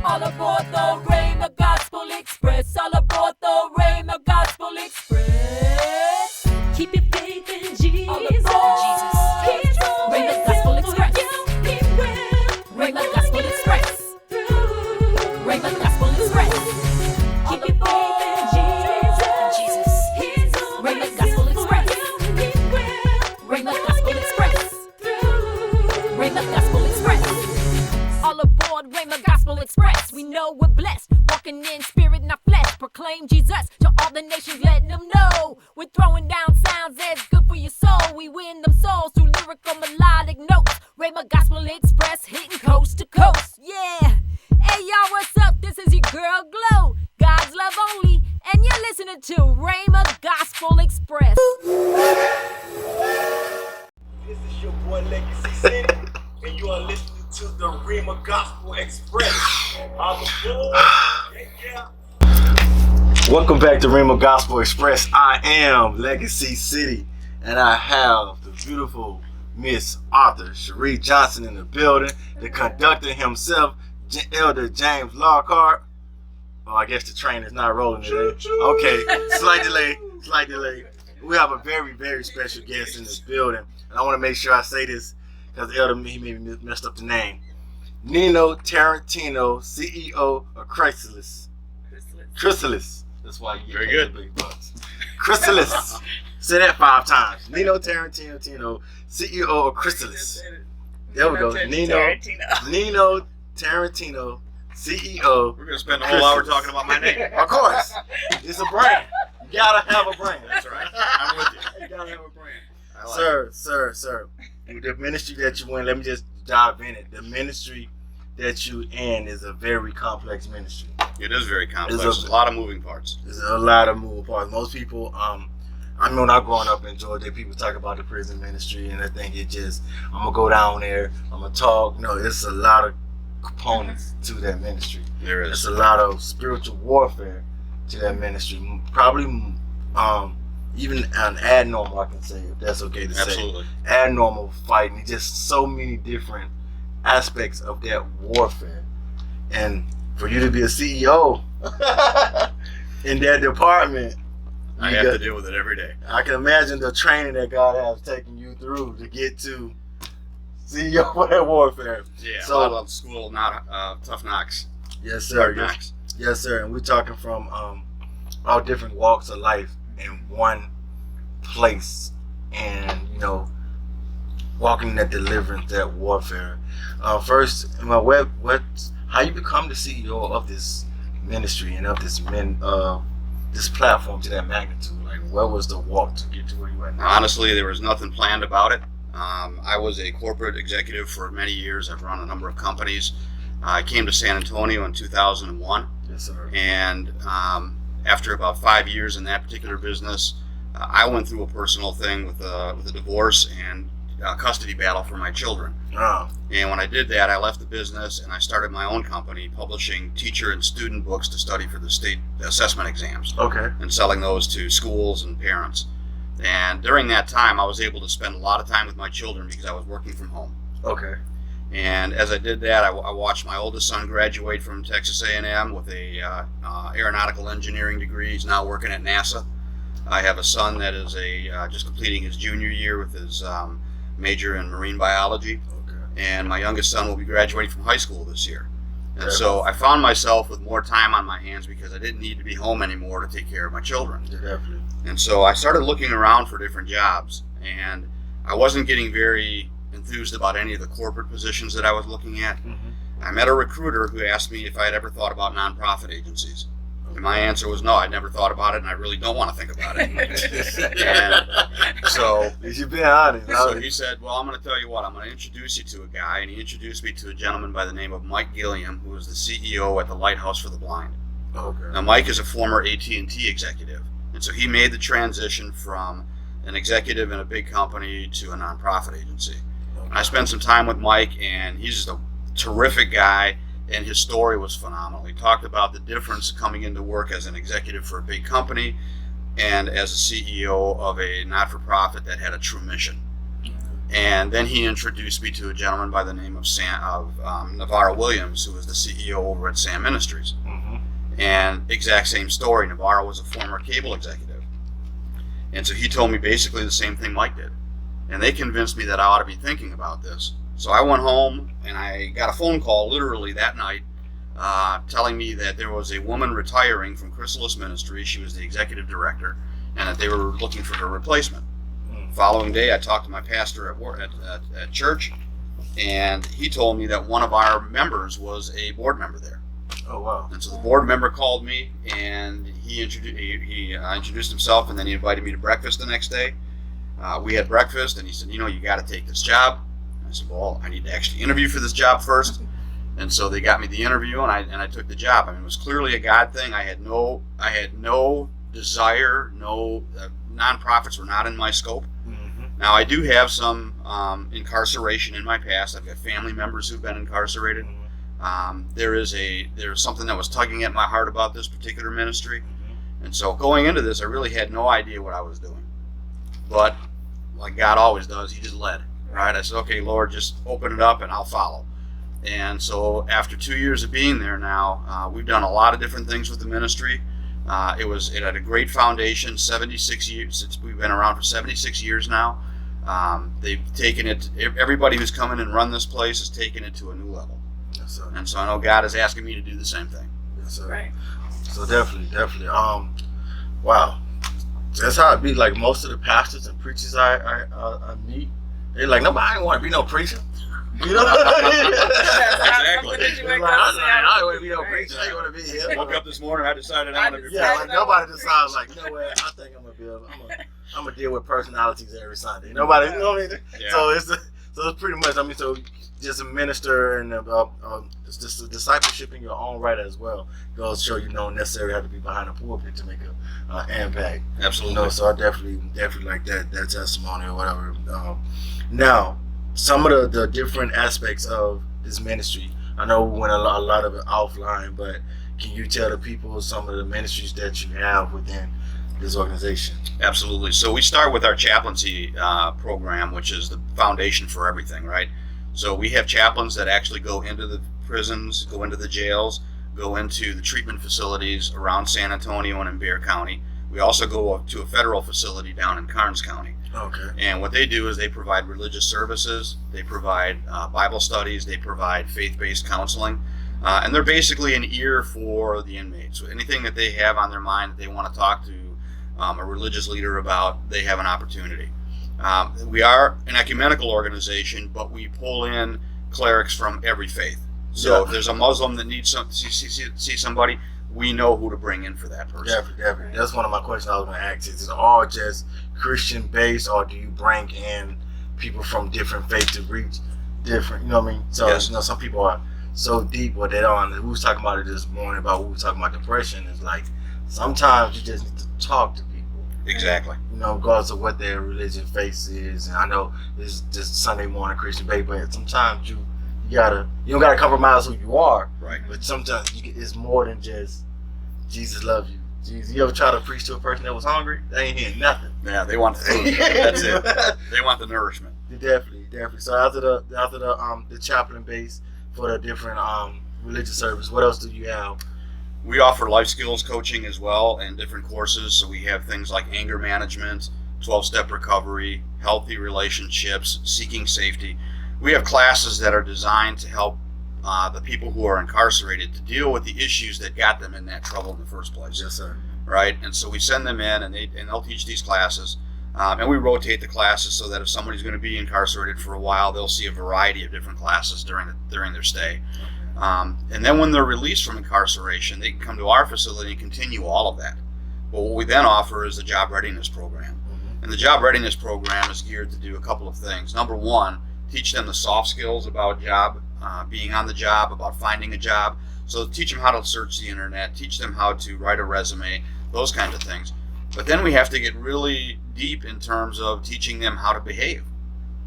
All aboard the Rhema Gospel Express. All aboard the Rhema Gospel Express. Keep your faith in Jesus. All aboard Jesus. He's Rhema Gospel Express. He will Rhema Gospel Express. through. Rhema Gospel Express. Keep your faith in Jesus. He's Rhema always Gospel here for Express. you. He will Rhema Gospel Express. through. Rhema Gospel Express. All aboard Rhema Gospel Express. We know we're blessed, walking in spirit, not flesh. Proclaim Jesus to all the nations, letting them know we're throwing down sounds that's good for your soul. We win them souls through lyrical melodic notes. Rhema Gospel Express, hitting coast to coast. Yeah. Hey y'all, what's up? This is your girl Glow, God's love only, and you're listening to Rhema Gospel Express. This is your boy Legacy City, and you are listening to the Rhema Gospel Express. On the board, yeah. Welcome back to Rhema Gospel Express. I am Legacy City, and I have the beautiful Miss Arthur Cherie Johnson in the building, the conductor himself, Elder James Lockhart. Oh, I guess the train is not rolling today. Okay, slight delay. We have a very, very special guest in this building, and I want to make sure I say this because Elder he maybe messed up the name. Nino Tarantino, CEO of Chrysalis. That's why you get Very paid good. the big bucks. Chrysalis. Say that 5 times. Nino Tarantino, CEO of Chrysalis. There we go. Nino Tarantino, CEO. We're going to spend the whole hour talking about my name. Of course. It's a brand. You gotta have a brand. That's right. I'm with you. You gotta have a brand. I like Sir. The ministry that you in, let me just dive in it. The ministry that you in is a very complex ministry. it is very complex. It's There's a lot of moving parts. There's a lot of moving parts. Most people, I mean, when I growing up in Georgia, people talk about the prison ministry, and I think it just, I'm gonna go down there, I'm gonna talk. No, it's a lot of components to that ministry. There It's is. a lot of spiritual warfare to that ministry. Probably even an abnormal, I can say, if that's okay to say. Absolutely. Abnormal fighting. Just so many different aspects of that warfare. And for you to be a CEO in that department, I have to deal with it every day. I can imagine the training that God has taken you through to get to CEO for that warfare. Yeah, So- a lot of school, tough knocks. Yes, sir. Hard Yes, knocks. yes, sir. And we're talking from all different walks of life in one place, and walking that deliverance, that warfare. First, how you become the CEO of this ministry and of this platform to that magnitude? Like, what was the walk to get to where you are now? Honestly, there was nothing planned about it. I was a corporate executive for many years. I've run a number of companies. I came to San Antonio in 2001, Yes, sir. and after about 5 years in that particular business, I went through a personal thing with a divorce and a custody battle for my children. Oh, And when I did that, I left the business and I started my own company, publishing teacher and student books to study for the state assessment exams okay. and selling those to schools and parents. And during that time, I was able to spend a lot of time with my children because I was working from home. Okay. And as I did that, I watched my oldest son graduate from Texas A&M with a aeronautical engineering degree. He's now working at NASA. I have a son that is just completing his junior year with his major in marine biology. Okay. And my youngest son will be graduating from high school this year. And Okay. so I found myself with more time on my hands because I didn't need to be home anymore to take care of my children. Yeah, definitely. And so I started looking around for different jobs, and I wasn't getting very enthused about any of the corporate positions that I was looking at. Mm-hmm. I met a recruiter who asked me if I had ever thought about nonprofit agencies. And my answer was no, I'd never thought about it, and I really don't want to think about it. And so You've been honest. so he said, well, I'm going to tell you what, I'm going to introduce you to a guy. And he introduced me to a gentleman by the name of Mike Gilliam, who is the CEO at the Lighthouse for the Blind. Okay. Now, Mike is a former AT&T executive. And so he made the transition from an executive in a big company to a nonprofit agency. And I spent some time with Mike, and he's just a terrific guy, and his story was phenomenal. He talked about the difference coming into work as an executive for a big company and as a CEO of a not-for-profit that had a true mission. And then he introduced me to a gentleman by the name of Navarro Williams, who was the CEO over at Sam Ministries. And exact same story. Navarro was a former cable executive. And so he told me basically the same thing Mike did. And they convinced me that I ought to be thinking about this. So I went home and I got a phone call literally that night telling me that there was a woman retiring from Chrysalis Ministry. She was the executive director, and that they were looking for her replacement. Following day, I talked to my pastor at church, and he told me that one of our members was a board member there. Oh, wow. And so the board member called me, and he introduced himself, and then he invited me to breakfast the next day. We had breakfast, and he said, you got to take this job. I said, well, I need to actually interview for this job first. And so they got me the interview, and I took the job. I mean, it was clearly a God thing. I had no desire. Nonprofits were not in my scope. Now, I do have some incarceration in my past. I've got family members who've been incarcerated. There's something that was tugging at my heart about this particular ministry. And so going into this, I really had no idea what I was doing. But like God always does, he just led. Right? I said, okay, Lord, just open it up and I'll follow. And so after 2 years of being there now, we've done a lot of different things with the ministry. It had a great foundation, 76 years, since we've been around for 76 years now. They've taken it, everybody who's come in and run this place has taken it to a new level. Yes, sir. And so I know God is asking me to do the same thing. Yes, sir. Right. So definitely. Wow. That's how it be. Like most of the pastors and preachers I meet, they're like, nobody want to be no preacher. You know? Exactly. They're like, I don't want to be no preacher. I want to be here. I woke up this morning, I decided I want to be Yeah, like nobody decides like, you know what? I think I'm gonna deal with personalities every Sunday. Nobody, you know what I mean? Yeah. So it's pretty much. I mean, so just a minister and it's just a discipleship in your own right as well. Goes to show you don't necessarily have to be behind a pulpit to make an impact. Absolutely. So I definitely like that testimony or whatever. Now, some of the different aspects of this ministry. I know we went a lot of it offline, but can you tell the people some of the ministries that you have within this organization? Absolutely. So we start with our chaplaincy program, which is the foundation for everything, right? So we have chaplains that actually go into the prisons, go into the jails, go into the treatment facilities around San Antonio and in Bexar County. We also go to a federal facility down in Karnes County. Okay. And what they do is they provide religious services, they provide Bible studies, they provide faith-based counseling, and they're basically an ear for the inmates. So anything that they have on their mind that they want to talk to a religious leader about, they have an opportunity. We are an ecumenical organization, but we pull in clerics from every faith. So if there's a Muslim that needs to see somebody, we know who to bring in for that person. Definitely. That's one of my questions I was going to ask. Is it all just Christian based, or do you bring in people from different faiths to reach different? You know what I mean? So Yes. Some people are so deep, or they don't. We was talking about it this morning about what we were talking about depression. It's like sometimes you just need to talk to people. Exactly. Regardless of what their religion faith is. And I know it's just Sunday morning Christian faith, but sometimes you don't gotta compromise who you are. Right. But sometimes it's more than just Jesus loves you. Jesus, you ever try to preach to a person that was hungry? They ain't hearing nothing. Yeah, they want the food. That's it. They want the nourishment. Definitely. So after the chaplain base for the different religious service, what else do you have? We offer life skills coaching as well and different courses. So we have things like anger management, 12-step recovery, healthy relationships, seeking safety. We have classes that are designed to help the people who are incarcerated to deal with the issues that got them in that trouble in the first place. Yes, sir. Right? And so we send them in and they'll teach these classes. And we rotate the classes so that if somebody's going to be incarcerated for a while, they'll see a variety of different classes during their stay. And then when they're released from incarceration, they can come to our facility and continue all of that. But what we then offer is the job readiness program. Mm-hmm. And the job readiness program is geared to do a couple of things. Number one, teach them the soft skills about being on the job, about finding a job. So teach them how to search the internet, teach them how to write a resume, those kinds of things. But then we have to get really deep in terms of teaching them how to behave.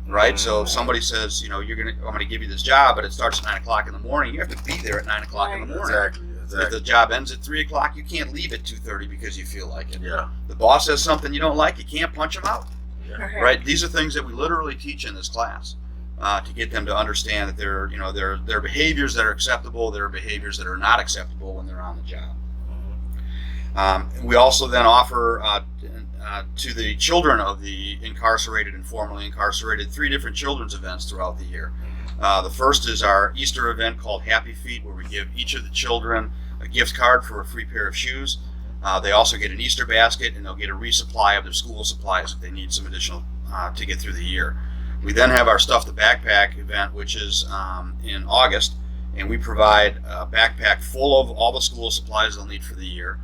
Right? So if somebody says, I'm going to give you this job, but it starts at 9 o'clock in the morning, you have to be there at 9 o'clock in the morning. Exactly. If the job ends at 3 o'clock, you can't leave at 2:30 because you feel like it. Yeah. The boss says something you don't like, you can't punch him out. Okay. right? These are things that we literally teach in this class to get them to understand that there are behaviors that are acceptable, there are behaviors that are not acceptable when they're on the job. We also then offer to the children of the incarcerated and formerly incarcerated 3 different children's events throughout the year. The first is our Easter event called Happy Feet, where we give each of the children a gift card for a free pair of shoes. They also get an Easter basket, and they'll get a resupply of their school supplies if they need some additional to get through the year. We then have our Stuff the Backpack event, which is in August, and we provide a backpack full of all the school supplies they'll need for the year.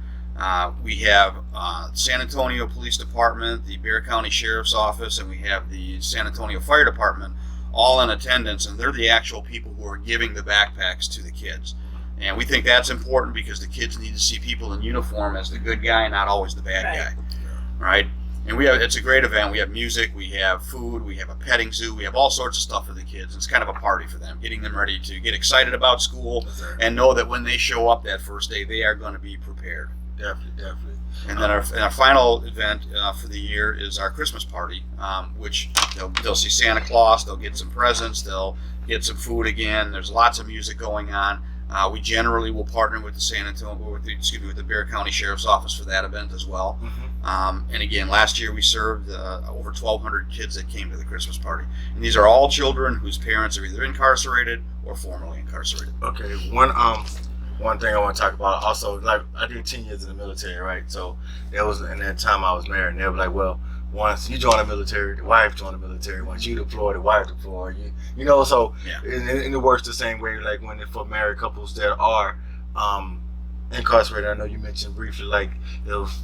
We have San Antonio Police Department, the Bexar County Sheriff's Office, and we have the San Antonio Fire Department all in attendance, and they're the actual people who are giving the backpacks to the kids. And we think that's important because the kids need to see people in uniform as the good guy, not always the bad guy, right? And it's a great event. We have music, we have food, we have a petting zoo, we have all sorts of stuff for the kids. It's kind of a party for them, getting them ready to get excited about school and know that when they show up that first day, they are going to be prepared. Definitely. And then our final event for the year is our Christmas party, which they'll see Santa Claus, they'll get some presents, they'll get some food again. There's lots of music going on. We generally will partner with with the Bexar County Sheriff's Office for that event as well. And again, last year we served over 1,200 kids that came to the Christmas party. And these are all children whose parents are either incarcerated or formerly incarcerated. Okay, one thing I want to talk about also, like I did 10 years in the military, right? So that was in that time I was married, and they were like, well, once you join the military, the wife joined the military. Once you deploy, the wife deploy. You know, so and it works the same way. Like when for married couples that are incarcerated, I know you mentioned briefly, like it was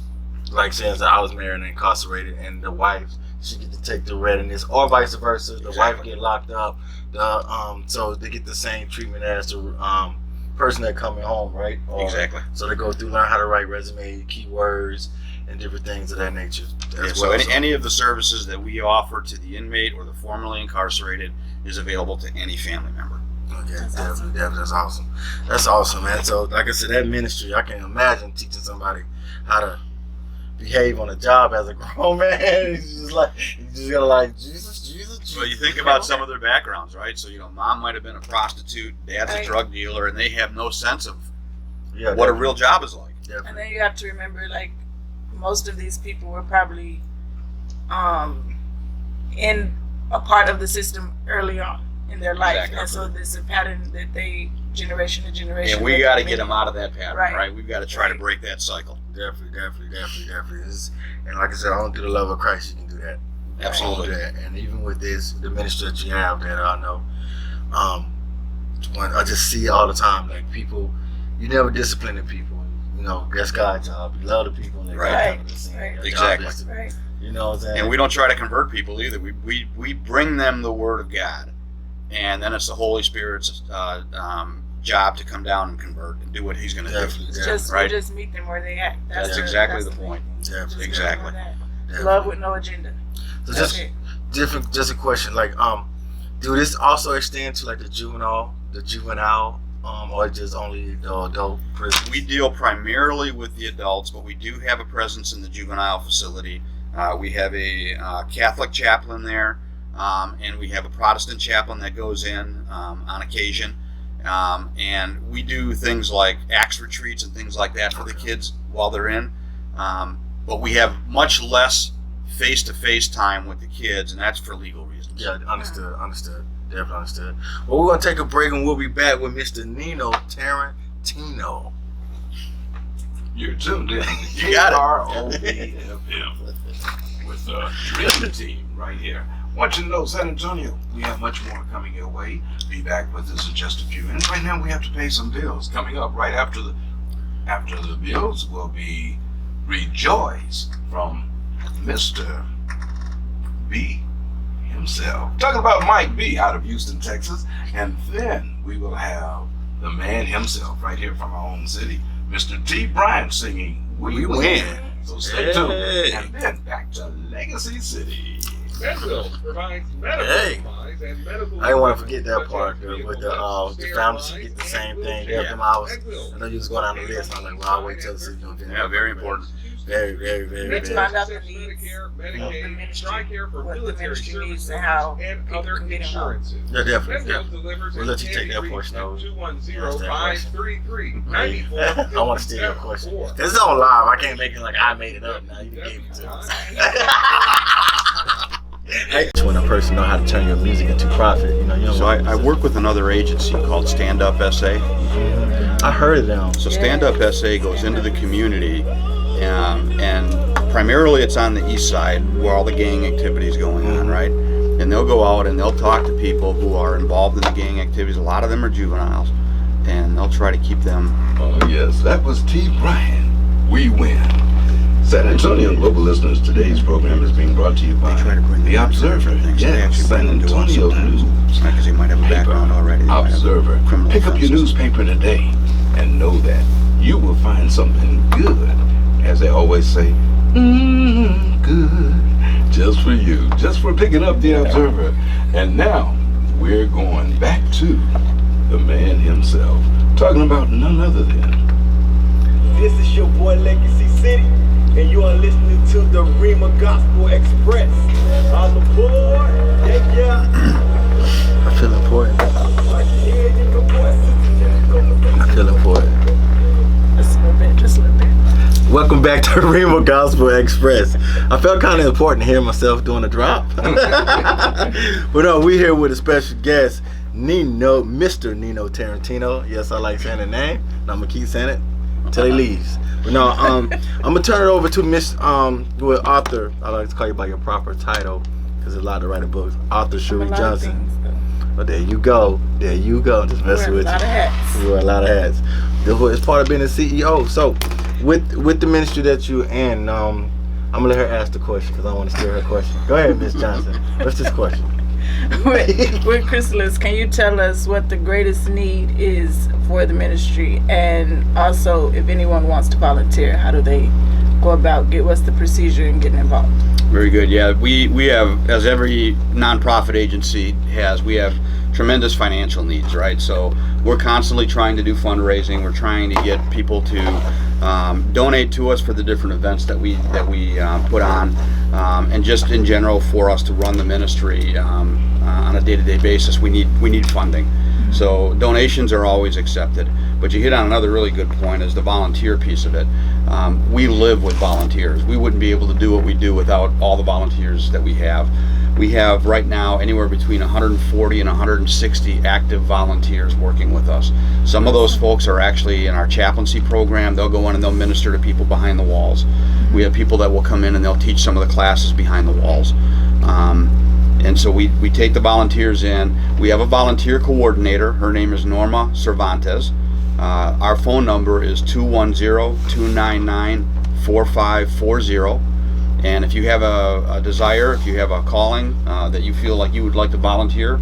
like saying that I was married and incarcerated, and the wife she get to take the readiness, or vice versa. The wife get locked up. So they get the same treatment as the person that coming home, right? Exactly. So they go through, learn how to write resume, keywords, and different things of that nature. So any of the services that we offer to the inmate or the formerly incarcerated is available to any family member. Okay, definitely, that's awesome. That's awesome, man. So, like I said, that ministry, I can imagine teaching somebody how to behave on a job as a grown man. It's just you just gotta like Jesus. Well, you think about some of their backgrounds, right? So, mom might have been a prostitute, dad's a drug dealer, and they have no sense of what a real job is like. Definitely. And then you have to remember, like, most of these people were probably in a part of the system early on in their life. Exactly. And so there's a pattern that they, generation to generation. And we got to get them out of that pattern, Right. right? We've got to try to break that cycle. Definitely. And like I said, only through the love of Christ you can do that. Absolutely. You can do that. And even with the ministry that you have, that I know, when I just see all the time, like people, you never discipline the people. That's God's job. You love the people. And Right. Exactly. Right. You know what I'm saying? And we don't try to convert people either. We bring them the Word of God, and then it's the Holy Spirit's job to come down and convert and do what He's going to do. Definitely. We just meet them where they at. That's exactly the point. Definitely. Exactly. Love with no agenda. So That's just a question, like, do this also extend to like the juvenile, or just only the adult prison? We deal primarily with the adults, but we do have a presence in the juvenile facility. We have a Catholic chaplain there, and we have a Protestant chaplain that goes in on occasion. And we do things like Acts retreats and things like that for the kids while they're in. But we have much less face-to-face time with the kids, and that's for legal reasons. Yeah, understood. Definitely understood. Well, we're going to take a break, and we'll be back with Mr. Nino Tarantino. You're tuned in. You got it. KROB-FM with the Dream Team right here. Want you to know, San Antonio, we have much more coming your way. Be back with us in just a few minutes. Right now, we have to pay some bills. Coming up right after the bills will be Rejoice from Mr. B himself. Talking about Mike B out of Houston, Texas. And then we will have the man himself right here from our own city, Mr. T. Bryant, singing We Win. So stay tuned. And then back to Legacy City. Medwell provides medical Hey. supplies and medical I didn't want to equipment forget that such part as though, vehicle with lifts, the stair families rides, get the same and thing. wheelchairs. Them I know you was going down the list. I'm like, well, I'll wait till the season gonna finish. Yeah, very important. Very, very, very, Let's very. find out the needs Medicare, of the Medicaid, ministry, TRICARE for what the military ministry needs services, and how and people other can get involved. insurances. Yeah, definitely. Medwell Yeah. delivers We'll let you and take can that be portion reached over. at That's that 210-533-94. I want to steal your question. This is on live. I can't make it like I made it up. Now you gave it to us. That's when a person know how to turn your music into profit. You know, you don't So want I work with another agency called Stand Up SA. I heard of them. So Stand Up SA goes into the community, and primarily it's on the east side where all the gang activity is going on, right? And they'll go out and they'll talk to people who are involved in the gang activities. A lot of them are juveniles, and they'll try to keep them. Oh, yes, that was T. Bryan. We win. San Antonio Global listeners, today's program is being brought to you by They try to bring The them into Observer. different things. They Yes, actually San bring them to us Antonio sometimes. News. It's not because they might have a background already. They might have Observer. criminal Pick up your offenses. newspaper today and know that you will find something good. As they always say, good. Just for you. Just for picking up The Observer. And now, we're going back to the man himself. Talking about none other than This is your boy Legacy City, and you are listening to the Rhema Gospel Express. On the board, yeah. I feel important. Yeah, you can boy, sister, I feel important. Just a little bit, just a little bit. Welcome back to Rhema Gospel Express. I felt kind of important hearing myself doing a drop. But no, we here with a special guest, Mr. Nino Tarantino. Yes, I like saying the name, and I'm gonna keep saying it till he leaves. But no, I'm gonna turn it over to with author. I like to call you by your proper title because there's a lot to write books. Author Shuri Johnson. Oh, there you go. There you go. Just messing Wear a with lot you. of hats. You wear a lot of hats. It's part of being a CEO. So, with the ministry that you in, I'm gonna let her ask the question because I want to steal her question. Go ahead, Miss Johnson. What's this question? with Chrysalis, can you tell us what the greatest need is for the ministry, and also if anyone wants to volunteer, how do they go about what's the procedure in getting involved? Very good. Yeah, we have, as every nonprofit agency has, we have tremendous financial needs, right? So we're constantly trying to do fundraising. We're trying to get people to donate to us for the different events that we put on, and just in general for us to run the ministry on a day-to-day basis. We need funding. So donations are always accepted. But you hit on another really good point, is the volunteer piece of it. We live with volunteers. We wouldn't be able to do what we do without all the volunteers that we have. We have right now anywhere between 140 and 160 active volunteers working with us. Some of those folks are actually in our chaplaincy program. They'll go in and they'll minister to people behind the walls. We have people that will come in and they'll teach some of the classes behind the walls. And so we take the volunteers in. We have a volunteer coordinator. Her name is Norma Cervantes. Our phone number is 210-299-4540. And if you have a desire, if you have a calling that you feel like you would like to volunteer,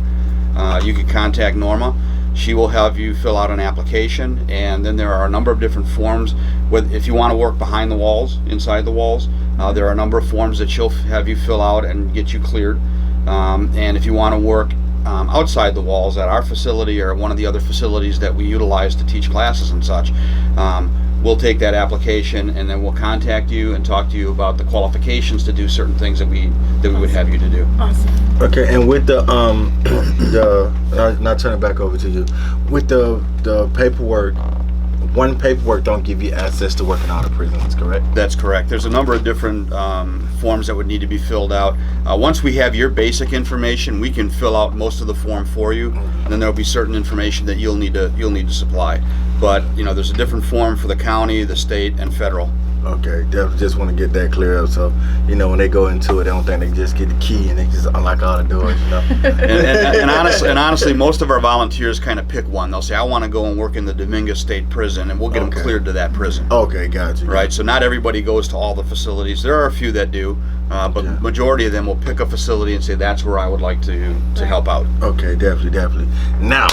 you can contact Norma. She will have you fill out an application, and then there are a number of different forms. If you want to work behind the walls, inside the walls, there are a number of forms that she'll have you fill out and get you cleared. And if you want to work outside the walls at our facility or one of the other facilities that we utilize to teach classes and such, we'll take that application and then we'll contact you and talk to you about the qualifications to do certain things that we would have you to do. Awesome. Okay, and with the not turning back over to you, with the paperwork, one paperwork don't give you access to working out of prisons, correct? That's correct. There's a number of different forms that would need to be filled out. Once we have your basic information, we can fill out most of the form for you, and then there'll be certain information that you'll need to supply. But there's a different form for the county, the state, and federal. Okay, definitely just want to get that clear up, so when they go into it, they don't think they just get the key and they just unlock all the doors. and honestly, most of our volunteers kind of pick one. They'll say, "I want to go and work in the Dominguez State Prison," and we'll get them cleared to that prison. Okay, gotcha. Right, so not everybody goes to all the facilities. There are a few that do, but majority of them will pick a facility and say, "That's where I would like to help out." Okay, definitely. Now,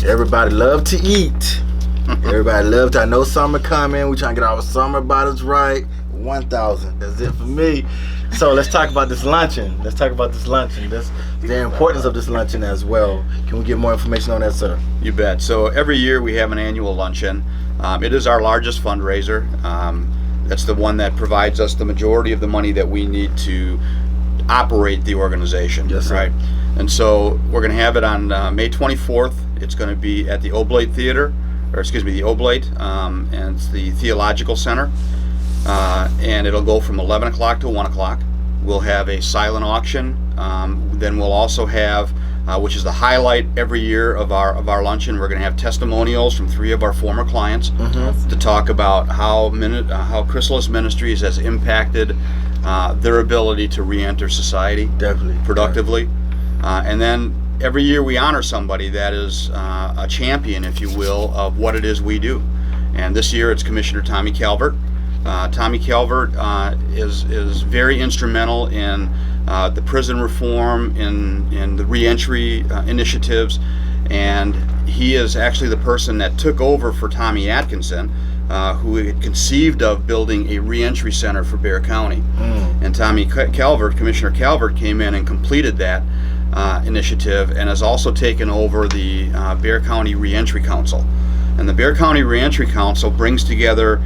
everybody love to eat. Everybody love to. I know summer coming. We trying to get our summer bottles right. 1,000. That's it for me. So let's talk about this luncheon. The importance of this luncheon as well. Can we get more information on that, sir? You bet. So every year we have an annual luncheon. It is our largest fundraiser. That's the one that provides us the majority of the money that we need to operate the organization. Yes, sir. Right. And so we're going to have it on May 24th. It's going to be at the Oblate Theater, the Oblate, and it's the Theological Center. And it'll go from 11 o'clock to 1 o'clock. We'll have a silent auction. Then we'll also have, which is the highlight every year of our luncheon, we're going to have testimonials from 3 of our former clients to talk about how Chrysalis Ministries has impacted their ability to re-enter society productively. And then every year we honor somebody that is a champion, if you will, of what it is we do. And this year it's Commissioner Tommy Calvert. Tommy Calvert is very instrumental in the prison reform, in the reentry initiatives, and he is actually the person that took over for Tommy Atkinson, who had conceived of building a reentry center for Bexar County. And Tommy Calvert, Commissioner Calvert, came in and completed that initiative, and has also taken over the Bexar County Reentry Council. And the Bexar County Reentry Council brings together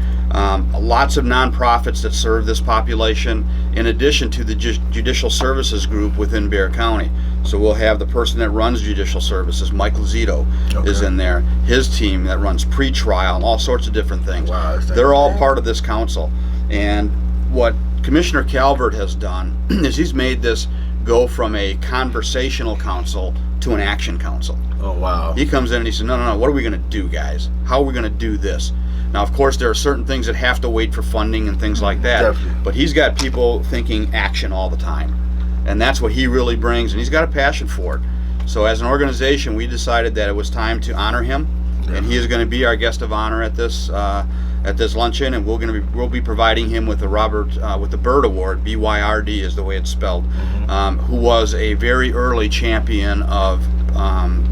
lots of nonprofits that serve this population, in addition to the Judicial Services group within Bexar County. So we'll have the person that runs Judicial Services, Mike Lazito, is in there. His team that runs pretrial and all sorts of different things. Wow, they're all part of this council. And what Commissioner Calvert has done is he's made this go from a conversational council to an action council. Oh, wow. He comes in and he says, no, what are we going to do, guys? How are we going to do this? Now, of course, there are certain things that have to wait for funding and things like that. Definitely. But he's got people thinking action all the time. And that's what he really brings, and he's got a passion for it. So as an organization, we decided that it was time to honor him, and he is going to be our guest of honor at this luncheon, and we'll be providing him with the Bird Award. BYRD is the way it's spelled. Who was a very early champion of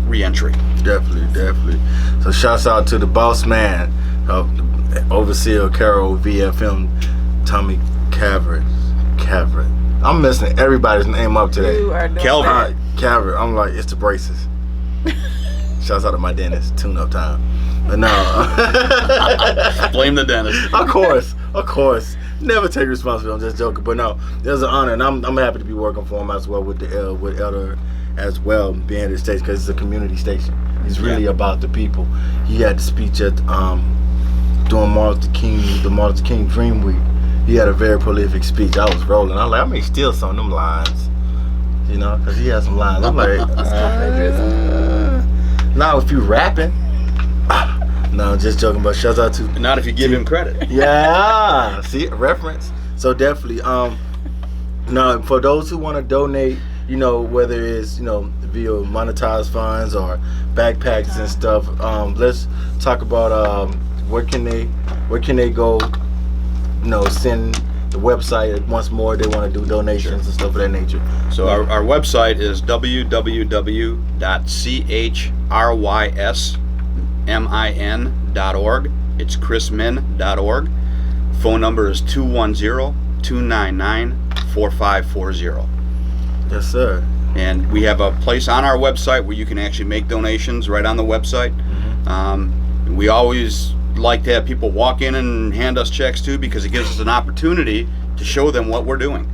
reentry. Definitely. So shouts out to the boss man of Overseer Carol VFM, Tommy Calvert. I'm messing everybody's name up today. You are doing Calvert. Calvert. I'm like, it's the braces. Shouts out to my dentist. Tune-up time. But no. Blame the dentist. Of course. Never take responsibility. I'm just joking. But no, there's an honor, and I'm happy to be working for him as well with Elder as well, being at the station, because it's a community station. It's really about the people. He had the speech at during the Martin Luther King Dream Week. He had a very prolific speech. I was rolling. I was like, I may steal some of them lines, because he had some lines. I'm like, now if you rapping. No, just joking, but shouts out to... Not if you give him credit. Yeah, see, reference. So definitely, now for those who want to donate, whether it's, via monetized funds or backpacks and stuff, let's talk about where can they go, send the website once more they want to do donations and stuff of that nature. So our website is www.chrysmin.org. It's chrismin.org. Phone number is 210-299-4540. Yes, sir. And we have a place on our website where you can actually make donations right on the website. We always like to have people walk in and hand us checks too, because it gives us an opportunity to show them what we're doing.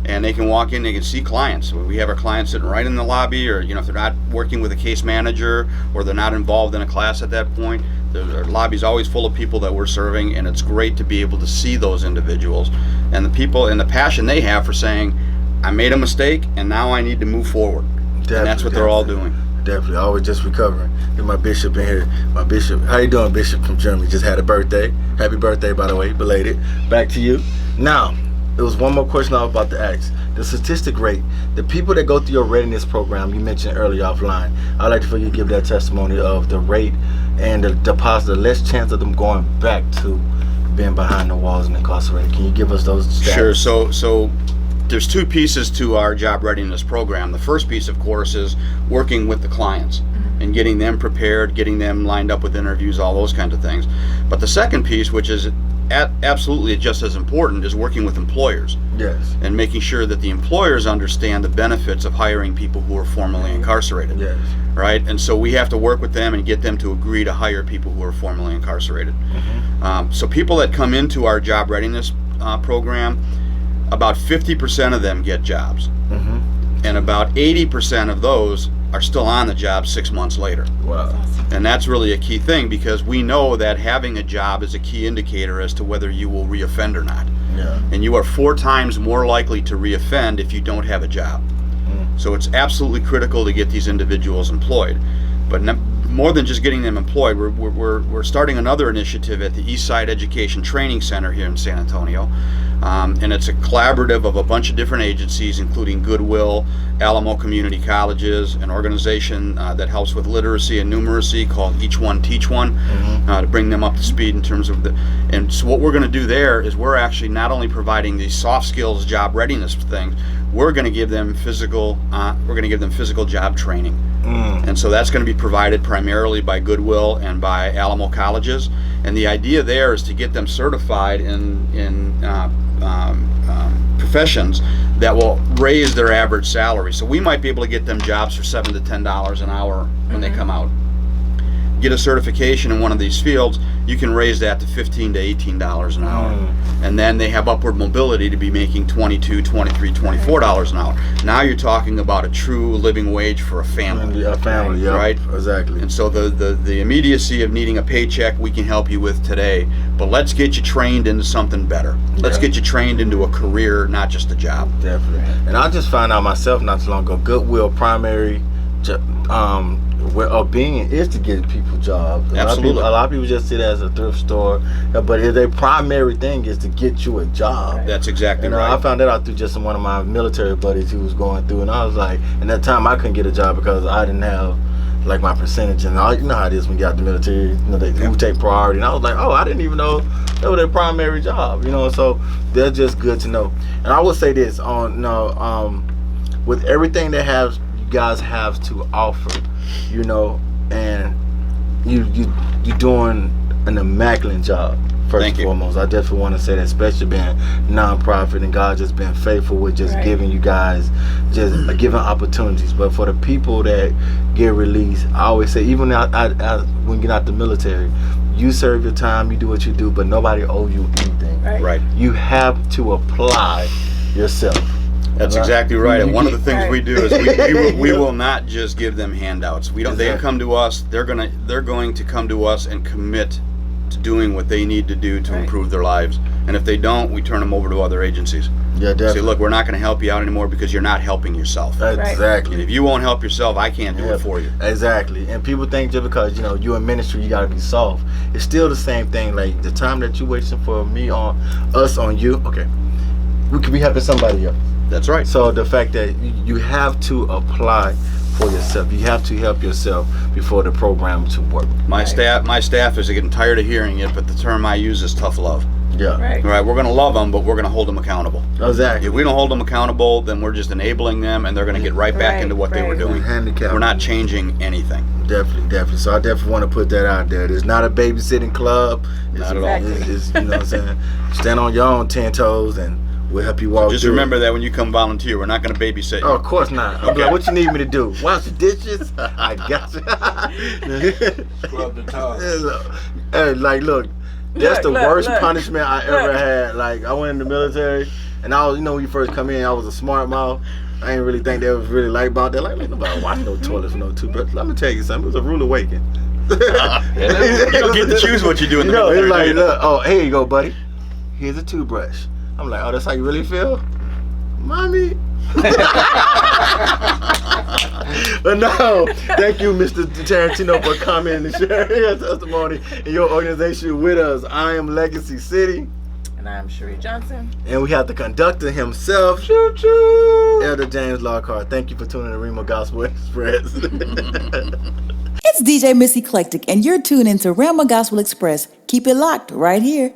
And they can walk in, they can see clients. We have our clients sitting right in the lobby, or if they're not working with a case manager or they're not involved in a class at that point, the lobby's always full of people that we're serving, and it's great to be able to see those individuals and the people and the passion they have for saying, I made a mistake and now I need to move forward. And that's what they're all doing. Definitely, always just recovering. Get my bishop in here. My bishop, how you doing, Bishop from Germany? Just had a birthday. Happy birthday, by the way, belated. Back to you. Now, there was one more question I was about to ask. The statistic rate, the people that go through your readiness program, you mentioned earlier offline, I'd like for you to give that testimony of the rate and the deposit, the less chance of them going back to being behind the walls and incarcerated. Can you give us those stats? Sure. So there's two pieces to our job readiness program. The first piece, of course, is working with the clients and getting them prepared, getting them lined up with interviews, all those kinds of things. But the second piece, which is absolutely just as important is working with employers. Yes. And making sure that the employers understand the benefits of hiring people who are formerly incarcerated. Yes. Right? And so we have to work with them and get them to agree to hire people who are formerly incarcerated. So people that come into our job readiness program, about 50% of them get jobs. And about 80% of those are still on the job 6 months later. Wow. And that's really a key thing, because we know that having a job is a key indicator as to whether you will reoffend or not. Yeah. And you are 4 times more likely to reoffend if you don't have a job. So it's absolutely critical to get these individuals employed. But more than just getting them employed, we're starting another initiative at the Eastside Education Training Center here in San Antonio. And it's a collaborative of a bunch of different agencies, including Goodwill, Alamo Community Colleges, an organization that helps with literacy and numeracy called Each One Teach One, to bring them up to speed in terms of and so what we're going to do there is we're actually not only providing these soft skills job readiness things, we're going to give them physical job training. And so that's going to be provided primarily by Goodwill and by Alamo colleges. And the idea there is to get them certified in professions that will raise their average salary. So we might be able to get them jobs for $7 to $10 an hour when they come out. Get a certification in one of these fields, you can raise that to $15 to $18 an hour. And then they have upward mobility to be making $22, $23, $24 an hour. Now you're talking about a true living wage for a family. A family, yeah. Right? Exactly. And so the immediacy of needing a paycheck we can help you with today, but let's get you trained into something better. Let's get you trained into a career, not just a job. Definitely. And I just found out myself not too long ago, Goodwill primary being is to get people jobs. Absolutely. A lot of people just see it as a thrift store, but their primary thing is to get you a job. That's exactly And right. I found that out through just one of my military buddies who was going through, and I was like, and that time I couldn't get a job because I didn't have like my percentage, and you know how it is when you got the military, you know, they who take priority. And I was like, oh, I didn't even know that was their primary job, you know. So they're just good to know. And I will say this with everything that you guys have to offer, you know, and you're doing an immaculate job. First and foremost, I definitely want to say that, especially being nonprofit and God just being faithful with just giving you guys, just giving opportunities. But for the people that get released, I always say, even when you get out the military, you serve your time, you do what you do, but nobody owes you anything. Right. You have to apply yourself. That's exactly right. And one of the things we do is we will not just give them handouts. We don't. They come to us. They're going to come to us and commit to doing what they need to do to improve their lives. And if they don't, we turn them over to other agencies. Yeah, definitely. Say, look, we're not going to help you out anymore because you're not helping yourself. Exactly. And if you won't help yourself, I can't do it for you. Exactly. And people think just because, you know, you're in ministry, you got to be soft. It's still the same thing. Like the time that you wasting for me on us on you, okay, we could be helping somebody else. That's right. So the fact that you have to apply for yourself, you have to help yourself before the program to work. My staff is getting tired of hearing it, but the term I use is tough love. Yeah. Right. Right. We're going to love them, but we're going to hold them accountable. Exactly. If we don't hold them accountable, then we're just enabling them, and they're going to get right back into what they were doing. Handicap. We're not changing anything. Definitely. So I definitely want to put that out there. It's not a babysitting club. Not at all. It's, you know what I'm saying? Stand on your own 10 toes and we'll help you walk Just through remember it. that when you come volunteer, we're not going to babysit you. Oh, of course not. I'm like, what you need me to do? Wash the dishes? I got you. Scrub the tub. Hey, like, look, that's the worst look. punishment I ever had. Like, I went in the military, and I was, you know, when you first come in, I was a smart mouth. I didn't really think they was really like about that. Like, nobody watch no toilets, no toothbrush. Let me tell you something. It was a rude awakening. You don't get to choose what you do in the You know, military. it's like, do you? look, oh, here you go, buddy. Here's a toothbrush. I'm like, oh, that's how you really feel? Mommy. But no, thank you, Mr. Tarantino, for coming and sharing your testimony and your organization with us. I am Legacy City. And I'm Cherie Johnson. And we have the conductor himself, choo choo, Elder James Lockhart. Thank you for tuning in to Rhema Gospel Express. It's DJ Miss Eclectic, and you're tuned into Rhema Gospel Express. Keep it locked right here.